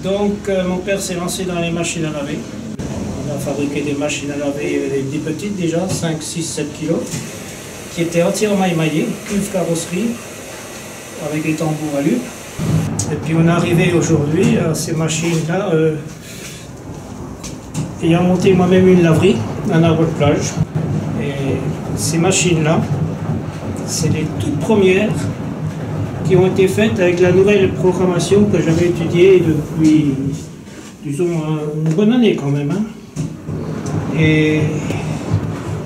Donc mon père s'est lancé dans les machines à laver. On a fabriqué des machines à laver, des petites déjà, 5, 6, 7 kilos, qui étaient entièrement émaillées, cuve carrosserie, avec les tambours à lup. Et puis on est arrivé aujourd'hui à ces machines-là, ayant monté moi-même une laverie, un arbre de plage. Et ces machines-là, c'est les toutes premières qui ont été faites avec la nouvelle programmation que j'avais étudiée depuis, disons, une bonne année quand même. Hein. Et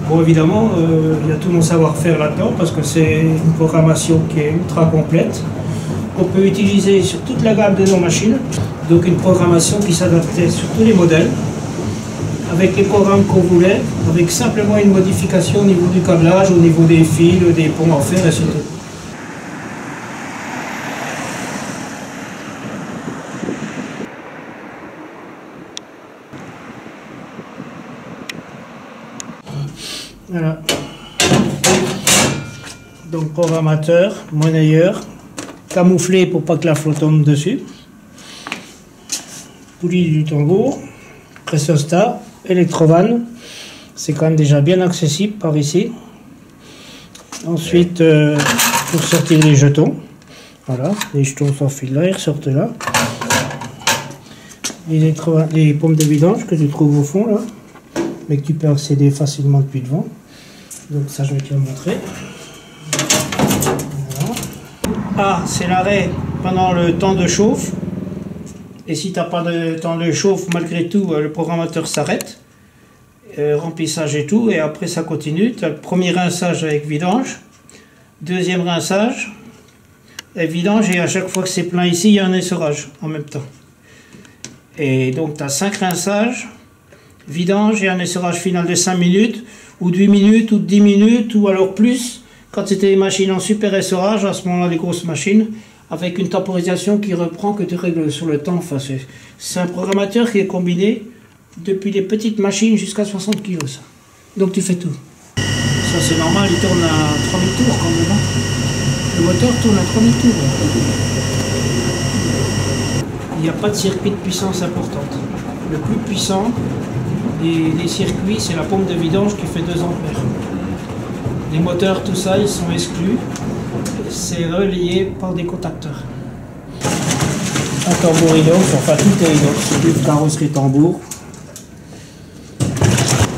bon, évidemment, il y a tout mon savoir-faire là-dedans parce que c'est une programmation qui est ultra complète, qu'on peut utiliser sur toute la gamme de nos machines. Donc une programmation qui s'adaptait sur tous les modèles, avec les programmes qu'on voulait, avec simplement une modification au niveau du câblage, au niveau des fils, des ponts à fer, et c'est tout. Voilà. Donc programmateur, monnayeur, camouflé pour pas que la flotte tombe dessus, poulie du tambour, pressostat, électrovanne, c'est quand même déjà bien accessible par ici. Ensuite, pour sortir les jetons, voilà, les jetons s'enfilent là, ils ressortent là. Les pompes de vidange que tu trouves au fond là, mais que tu peux accéder facilement depuis devant. Donc ça, je vais te le montrer. Voilà. Ah, c'est l'arrêt pendant le temps de chauffe. Et si tu n'as pas de temps de chauffe, malgré tout, le programmateur s'arrête. Remplissage et tout, et après ça continue. Tu as le premier rinçage avec vidange, deuxième rinçage, et vidange, et à chaque fois que c'est plein ici, il y a un essorage en même temps. Et donc tu as 5 rinçages, vidange et un essorage final de 5 minutes, ou de 8 minutes, ou de 10 minutes, ou alors plus, quand c'était des machines en super essorage, à ce moment-là, les grosses machines, avec une temporisation qui reprend, que tu règles sur le temps. Enfin, c'est un programmateur qui est combiné depuis les petites machines jusqu'à 60 kg. Ça. Donc tu fais tout. Ça c'est normal, il tourne à 3000 tours quand même. Le moteur tourne à 3000 tours. Il n'y a pas de circuit de puissance importante. Le plus puissant des circuits, c'est la pompe de vidange qui fait 2 ampères. Les moteurs, tout ça, ils sont exclus. C'est relié par des contacteurs. Un tambour inox, enfin tout est inox, cuve, carrosserie, tambour.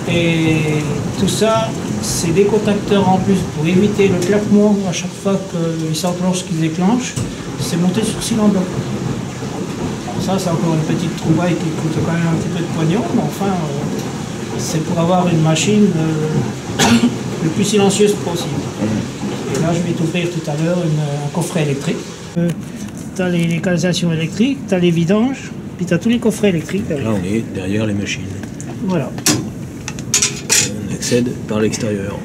Et tout ça, c'est des contacteurs en plus pour éviter le claquement à chaque fois qu'ils s'enclenchent, qu'ils déclenchent. C'est monté sur cylindre. Ça, c'est encore une petite trouvaille qui coûte quand même un petit peu de pognon, mais enfin, c'est pour avoir une machine le plus silencieuse possible. Et là, je vais t'ouvrir tout à l'heure un coffret électrique. Tu as les canalisations électriques, tu as les vidanges, puis tu as tous les coffrets électriques. Là, on est derrière les machines. Voilà. On accède par l'extérieur.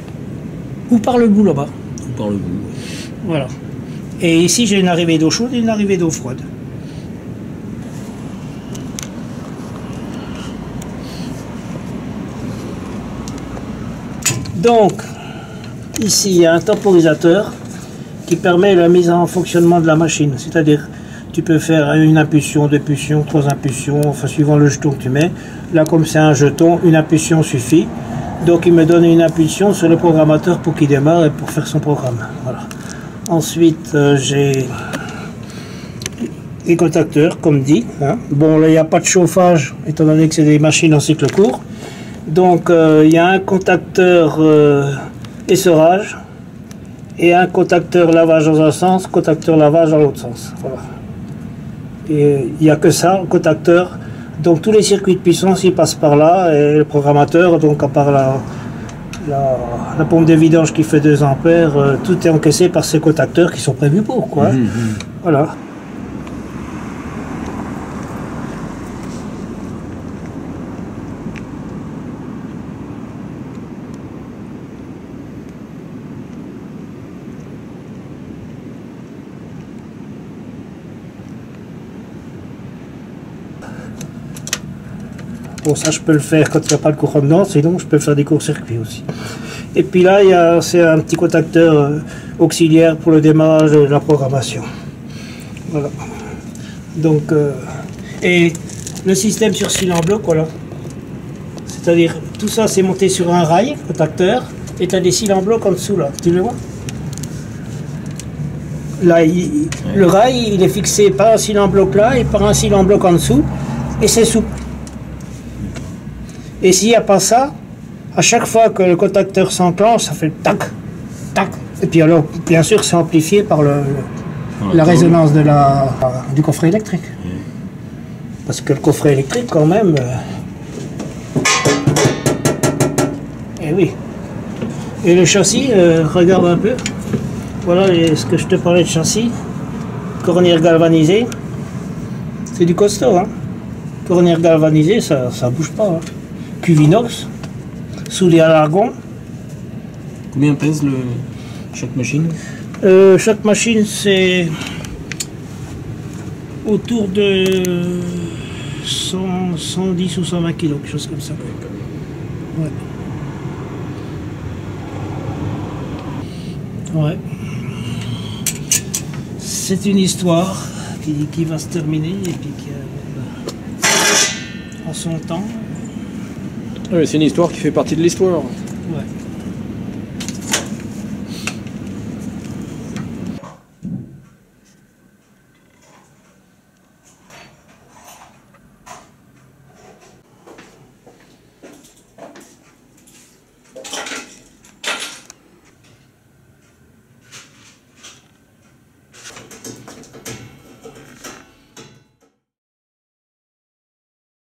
Ou par le bout là-bas. Ou par le bout. Ouais. Voilà. Et ici, j'ai une arrivée d'eau chaude et une arrivée d'eau froide. Donc, ici, il y a un temporisateur qui permet la mise en fonctionnement de la machine. C'est-à-dire, tu peux faire une impulsion, 2 impulsions, 3 impulsions, enfin, suivant le jeton que tu mets. Là, comme c'est un jeton, une impulsion suffit. Donc, il me donne une impulsion sur le programmateur pour qu'il démarre et pour faire son programme. Voilà. Ensuite, j'ai les contacteurs, comme dit. Hein. Bon, là, il n'y a pas de chauffage, étant donné que c'est des machines en cycle court. Donc, il y a un contacteur essorage et un contacteur lavage dans un sens, contacteur lavage dans l'autre sens. Voilà. Et il n'y a que ça, le contacteur. Donc, tous les circuits de puissance, ils passent par là. Et le programmateur, donc à part la pompe de vidange qui fait 2 ampères, tout est encaissé par ces contacteurs qui sont prévus pour, quoi. Voilà. Bon, ça je peux le faire quand il n'y a pas de courant dedans, sinon je peux faire des courts-circuits aussi. Et puis là, c'est un petit contacteur auxiliaire pour le démarrage de la programmation. Voilà. Donc, Et le système sur cylindre bloc, voilà. C'est-à-dire, tout ça c'est monté sur un rail, contacteur, et tu as des cylindres blocs en dessous là, tu le vois? Là, le rail, il est fixé par un cylindre bloc là et par un cylindre bloc en dessous, et c'est souple. Et s'il n'y a pas ça, à chaque fois que le contacteur s'enclenche, ça fait tac, tac. Et puis alors, bien sûr, c'est amplifié par la résonance du coffret électrique. Parce que le coffret électrique, quand même... Eh oui. Et le châssis, regarde un peu. Voilà ce que je te parlais de châssis. Cornière galvanisée. C'est du costaud, hein. Cornière galvanisée, ça bouge pas. Hein. Cuvinox, soudé à l'argon. Combien pèse chaque machine? Chaque machine, c'est autour de 110 ou 120 kg, quelque chose comme ça. Ouais. Ouais. C'est une histoire qui va se terminer et puis qui en son temps. Ouais, c'est une histoire qui fait partie de l'histoire. Ouais.